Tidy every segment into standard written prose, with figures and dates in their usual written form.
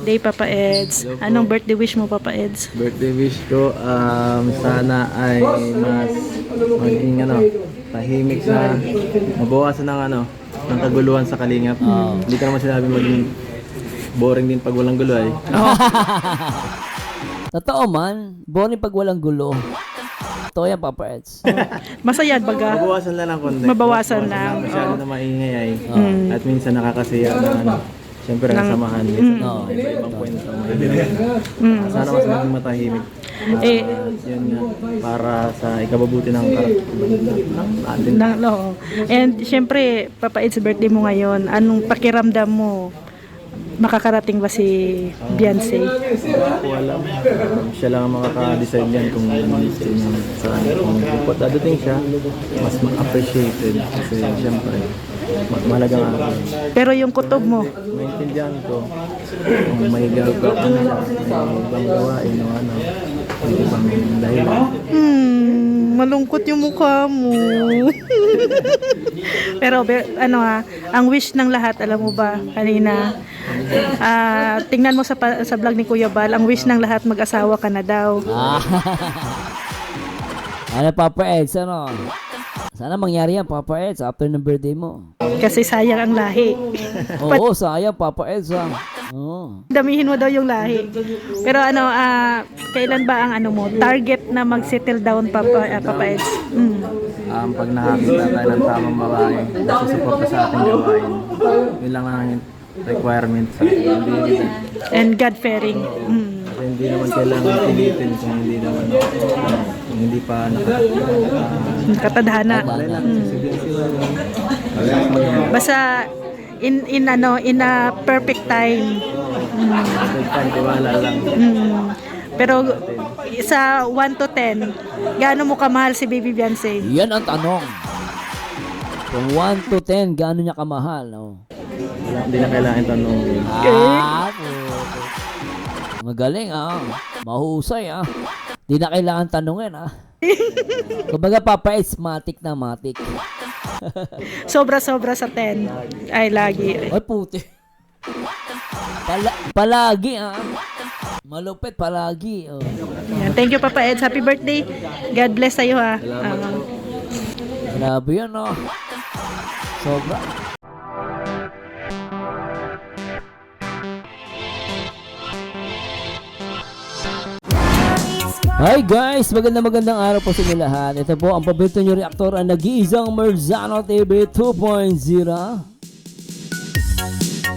birthday, Papa Eds. Hello po. Anong birthday wish mo, Papa Eds? Birthday wish ko, sana ay mas maging tahimik na mabawasan ng kaguluhan sa Kalingap. Hindi ko naman sinabi maging boring din pag walang gulo ay. Totoo man, boring pag walang gulo. Totoo yan, Papa Eds. Masaya baga. Mabawasan lang ng konti. Mabawasan lang. Masyado Oo. na maingay ay. At minsan nakakasiya na siyempre ang samahan. Minsan iba-ibang kwento. Sana mas maging matahimik. Yun nga, para sa ikababuti ng atin. No. And syempre, Papa Eds, birthday mo ngayon. Anong pakiramdam mo? Makakarating ba si Beyonce? Wala. Siya lang ang makaka-decide yan kung kung dadating siya, mas ma-appreciated. Kasi siyempre, mahalagang akin. Pero yung kutob mo, Maintindihan ko kung may gagawin siya, may ibang gawain o may ibang dahilan. malungkot yung mukha mo. Pero ang wish ng lahat, alam mo ba, kanina, tingnan mo sa vlog ni Kuya Bal, ang wish ng lahat mag-asawa ka na daw. Ano, Papa Eds, ano? Sana mangyari yan, Papa Eds, after ng birthday mo. Kasi sayang ang lahi. Oo, sayang, Papa Eds, ha? Oo. Damihin mo daw yung lahi. Pero kailan ba ang target na mag-settle down, Papa Eds? Pag nakakita tayo ng tamang babae, nasusuporta sa ating gawain, yun lang ang requirement sa hindi. And God-fearing. Kasi hindi naman kailangan pilitin kung hindi naman kung hindi pa Katadhana. Basta in a perfect time. Tiwala lang. Pero sa 1 to 10, gaano mo kamahal si Baby Beyonce? Yan ang tanong. From 1 to 10, gaano niya kamahal? No? Hindi na kailangan tanongin. Magaling, mahusay, Di na kailangan tanungin, Kumbaga, Papa Eds, matik na matik. Sobra-sobra sa 10. Ay, lagi. Ay, puti. Palagi, malupit, palagi. Yan. Thank you, Papa Eds. Happy birthday. God bless sa'yo, ha. Grabe yan, Sobra. Hi guys! Magandang araw po sa inyo lahat. Ito po ang paborito nyo reaktor, ang nag-iisang Merzano TV 2.0.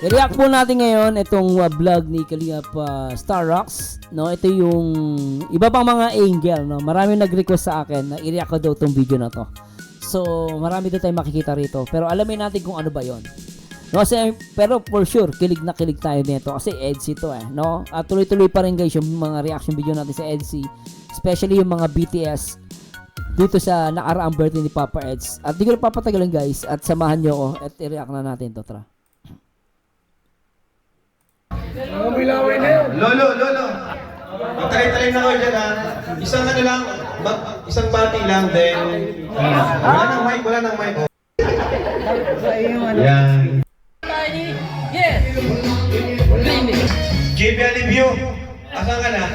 I-react po natin ngayon itong vlog ni Kalingap Starrocks. No, ito yung iba pang mga angel. No? Marami nag-request sa akin na i-react ko daw itong video na to. So, marami daw tayong makikita rito. Pero alamin natin kung ano ba yon. No, pero for sure, kilig na kilig tayo nito kasi EDC to no? At tuloy-tuloy pa rin guys yung mga reaction video natin sa EDC, especially yung mga BTS dito sa nakaraang birthday ni Papa Eds. At di ko na papatagalin guys, at samahan nyo ako at i-react na natin to, tara. Lolo. Magtalay-talay na kayo dyan, Isang lang, isang bati lang, then wala nang mic. Yan. JP Alivio, asan ka na?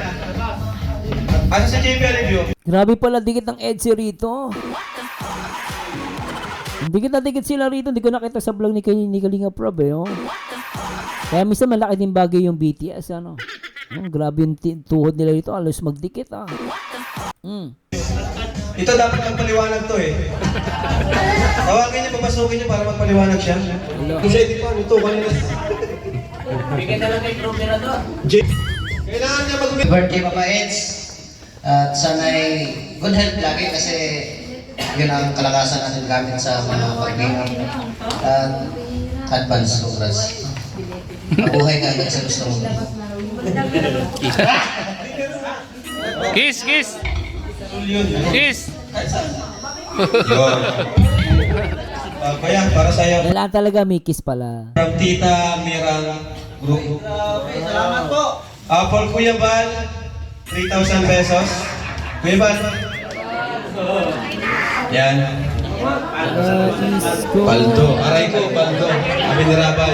Asa sa JP Alivio? Grabe pala dikit ng EDC rito. Dikit na dikit sila rito, hindi ko nakita sa vlog ni Kalingap Rob Kaya minsan malaki din bagay yung BTS, grabe yung tuhod nila rito, alos magdikit, Ito dapat magpaliwanag to Tawagin niyo, papasukin niyo para magpaliwanag siya. Kasi di pa, ito kanina. Bigyan na lang kay Pro nila to. Kailangan niya mag- Birthday, Papa Eds. At sana'y good health lagi kasi yun ang kalakasan natin gamit sa mga paghinga. At advance congrats. Mabuhay ka agad sa gusto mo. Kiss! Kiss! Yun. Bayan, para sa'yo. Kailangan talaga may kiss pala. From Tita Mirang Group. Salamat po. For Kuya Bal, 3,000 pesos. Kuya Bal. Yan. Paldo. Aray ko, paldo. Kami ni Rabal.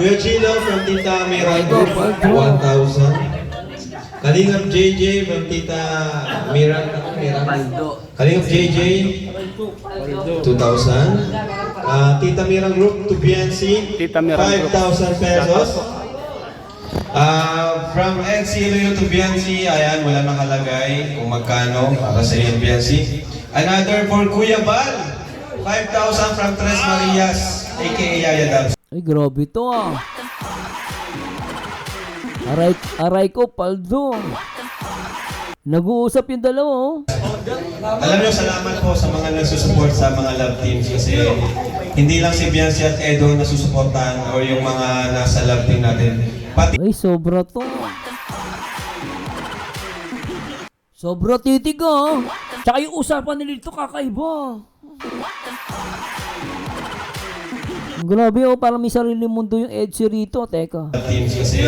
Kuya Chilo from Tita Mira Group, 1,000. Kalingap JJ from Tita Mira. Kalingap JJ, 2,000. Tita Mira Group to BNC, 5,000 pesos. From NC Iloilo to BNC, ayan, wala nakalagay kung magkano para sa iyo BNC. Another for Kuya Bal, 5,000 from Tres Marias, aka Yaya Dabs. Ay, grabe to ah. Aray ko, Paldo. Nag-uusap yung dalawa oh. Alam niyo, salamat po sa mga nagsusupport sa mga love teams kasi hindi lang si Biancy at Edo nasusuportahan o yung mga nasa love team natin. Pati Ay, sobra to. Sobra titig ah. Tsaka yung usapan nila dito kakaiba. Grabe oh, parang may sarili mundo yung Edsi rito. Teka. love teams kasi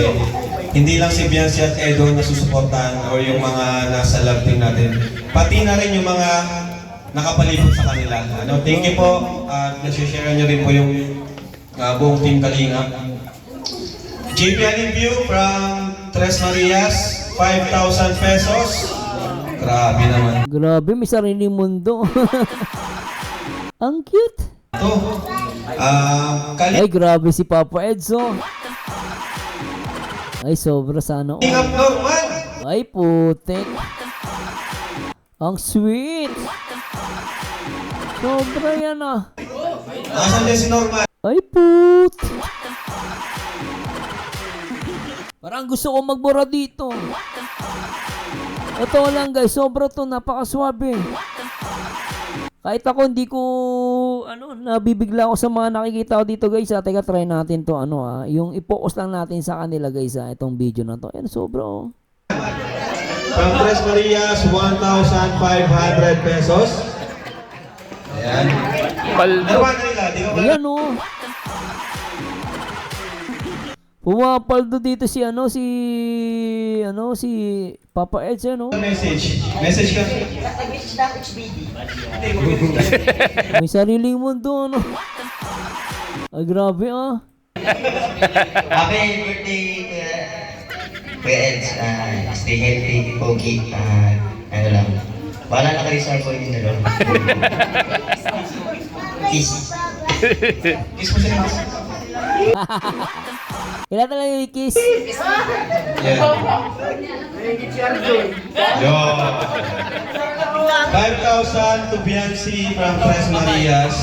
hindi lang si Biancy at Edo nasusuportahan o yung mga nasa love team natin. Pati na rin yung mga nakapalibot sa kanila. Thank you po at nasi-share nyo rin po yung buong team Kalingap. JP View from Tres Marias, 5,000 pesos. Grabe naman. Grabe, may sarili mundo. Ang cute. Ito. Ay, grabe si Papa Edzo. Ay, sobra sana. Kalingap Norman. Ay, putek. Ang sweet. Sobra yan ah. Nasaan din si Norman? Ay, put. Parang gusto ko magbura dito. Ito lang guys, sobra to, napakaswabe. Kahit ako hindi ko nabibigla ako sa mga nakikita ko dito guys. Teka, try natin to yung i-focus lang natin sa kanila guys itong video na to. Ayan, sobra oh. From Tres Marias, 1,500 pesos. Ayan. Norman nila, di ka ba? Ayan oh. Pumapaldo dito si Papa Eds Message ka. May sariling mundo ano. Ay grabe ah. Happy birthday, Kuya Eds. Stay healthy, pogi. Ano lang. Bahala na kayo sa boy din dalawa. Peace. Kiss mo sila. Kailan talaga yung kiss? Yeah. Yo. 5,000 to Biancy from Tres Marias.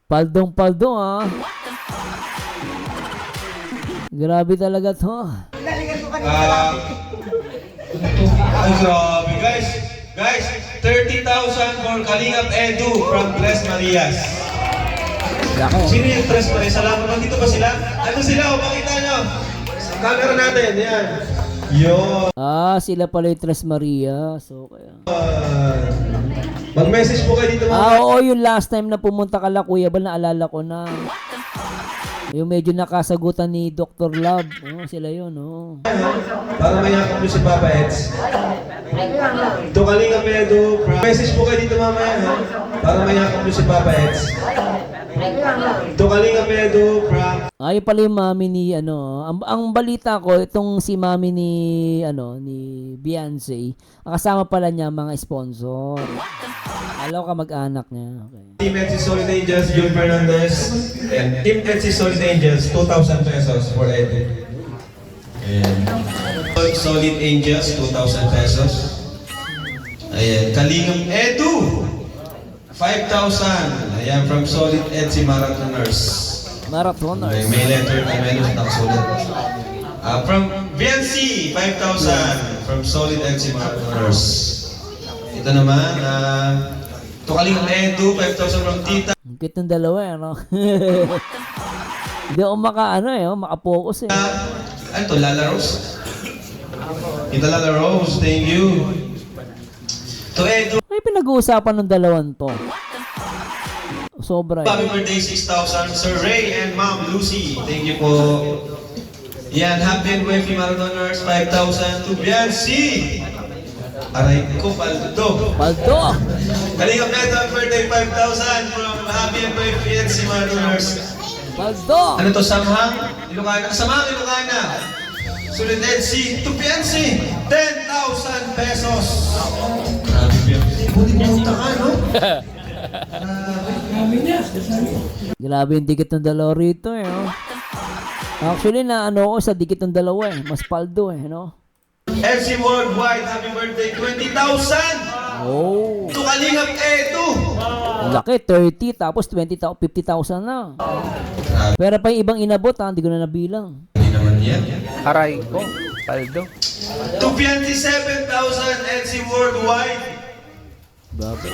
Paldong-paldo ah. Grabe talaga to. Ay, grabe guys. Guys, 30,000 for Kalingap Edu from Tres Marias. Sino yung Tres Marias? Salamat. Nandito ba sila? Ano sila? O, makita nyo. Sa camera natin. Yan. Yo. Sila pala yung Tres Maria. So, kaya. Mag-message po kayo dito mga. Oo, yung last time na pumunta ka la Kuya Bal, naalala ko na. Yung medyo nakasagutan ni Dr. Love. Sila yun, Para mayakap nyo si Papa Eds. Ito Kalingap Edu. Message po kayo dito mamaya. Para mayakap nyo si Papa Eds. Ito Kalingap Edu. Ay pala yung mami ni ang balita ko itong si mami ni Beyonce, kasama pala niya mga sponsor. Alaw ka mag-anak niya. Okay. Team NC Solid Angels, Jun Fernandez. And Team NC Solid Angels, 2,000 pesos for Edu. Ayan. Solid Angels, 2,000 pesos. Ayan. Kalingap Edu, 5,000. Ayan, from Solid NC Marathoners. Marathoners. May letter na meron sa nakasulat. From VNC, 5,000. From Solid NC Marathoners. Ito naman, ito Kalingap Edu, 5,000 from Tita. Ang cute ng dalawa Hindi ako maka-focus Ano to, Lala Rose? Tita Lala Rose, thank you. To Edu, May pinag-uusapan ng dalawan to. Sobra happy birthday 6,000, Sir Ray and Ma'am Lucy. Thank you po. Yan, happy and wavy marathoners, 5,000 to Biancy. Aray ko, Paldo. Paldo! Kalingap Neto, birthday 5,000 from happy and wavy Biancy marathoners. Paldo! Ano to, Samhang? Ilocana. Samhang, Ilocana. Sulit NC, Tupiansi, 10,000 pesos. Grabe, Piansi. Buti pumunta ka, no? Grabe yung dikit ng dalawa rito eh. Oh. Actually, na ano ko sa dikit ng dalawa eh. Mas paldo eh, no? NC Worldwide, happy birthday, 20,000! Oh. To Kalingap Edu! Ang laki, 30 tapos 20,000, 50,000 na. Pero pa yung ibang inabot ha, hindi ko na nabilang. Hindi naman yan. Aray ko. Paldo. To 27,000 NC Worldwide. Grabe.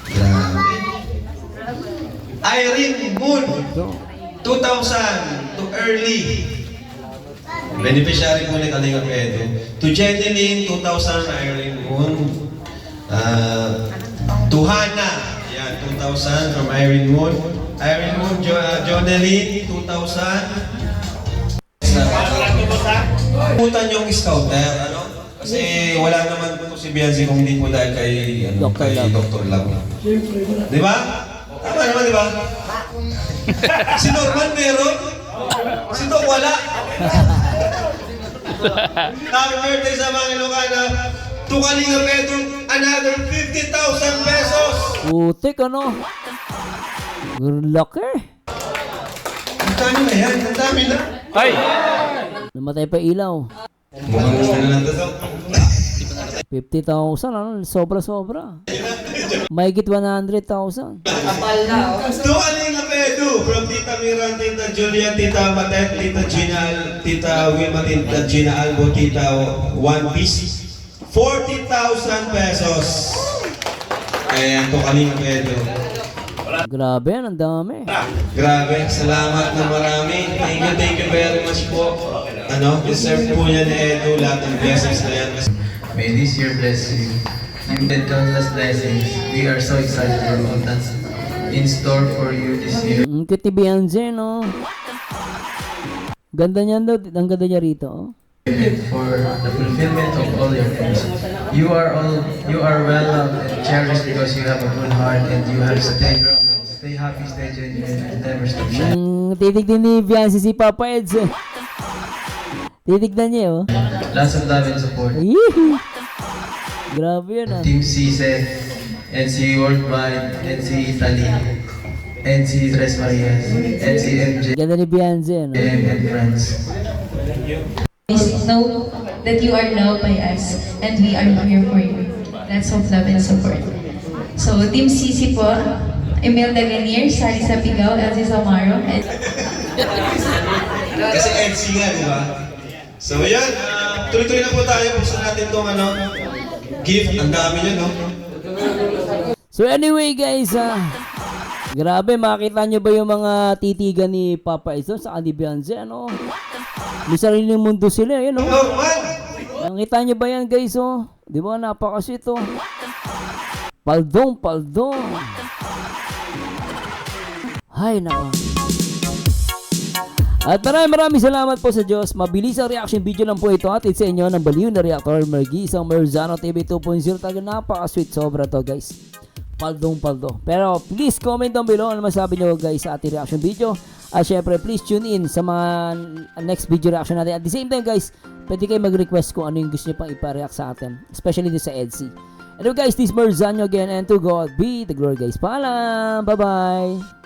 Grabe. Irene Moon, 2,000 to Early. Beneficiary po ni Kalingap Edu. To Jenny Lynn, 2,000 Irene Moon. To Hannah, yan, 2,000 from Irene Moon. Irene Moon, Jonelyn, 2,000. Putan yung scouter, ano? Kasi wala naman po si Bianzi kung hindi po dahil kay, ano, Dr. kay Lam. Dr. Lam. Di ba? Tama naman, di ba? Si Norman meron? Si Doc wala? Happy birthday sa mga Ilocana. To Kalingap Edu, another 50,000 pesos. Putik ano? Laki. Ang dami na yan, ang dami na. Ay! Namatay pa ilaw. Mukhang gusto na lang to, Doc. 50,000 ano? Sobra-sobra. Mahigit 100,000. To Kalingap Edu, from Tita Miran, Tita Julia, Tita Matet, Tita Gina, Tita Wilma, Tita Gina Albo, Tita One Piece, 40,000 pesos. Kaya to Kalingap Edu. Grabe yan, ang dami. Grabe, salamat na marami. Thank you very much po. Ano, deserve po niya ni Edu lahat ng blessings na yan. May this year bless you. You get countless blessings. We are so excited for all that's in store for you this year. Ang cute ni Beyonce, no? Ganda niya daw. Ang ganda niya rito, oh. For the fulfillment of all your dreams. You are well loved and cherished because you have a good heart and you have stay grounded, stay happy, stay genuine, and never stop shining. Titig din ni Beyonce si Papa Eds, eh. Titignan niya, oh. Lots of love and support. Yee! Grabe yan, ah. Team CISE, NC Worldwide, NC Italy, NC Tres Marias, NC MJ, Ganda ni Beyonce, no? and friends. Please know that you are loved by us and we are here for you. Lots of love and support. So, Team CC po, Imelda Ganier, Sally Sapigaw, Elsie Samaro, and Kasi NC nga, di ba? So yan, tuloy-tuloy na po tayo. Buksan natin itong ano, gift. Ang dami niya, no? So anyway guys, grabe, makita nyo ba yung mga titigan ni Papa Eds sa ni Beyonce, ano? May sariling mundo sila, yun, oh. Norman! Nakita nyo ba yan guys, oh? Di ba, napakasweet, oh. Paldong, paldong. Hay, nako. At maraming salamat po sa Diyos. Mabilis ang reaction video lang po ito. Hatid sa inyo ng baliw na reactor Mergi, isang Merzano TV 2.0. Talaga napaka-sweet. Sobra to guys. Paldong paldo. Pero please comment down below ano masabi nyo guys sa ating reaction video. At syempre please tune in sa mga next video reaction natin. At the same time guys, pwede kayo mag-request kung ano yung gusto nyo pang ipa-react sa atin. Especially dito sa EDC. Anyway guys, this is Merzano again. And to God be the glory guys. Paalam! Bye-bye!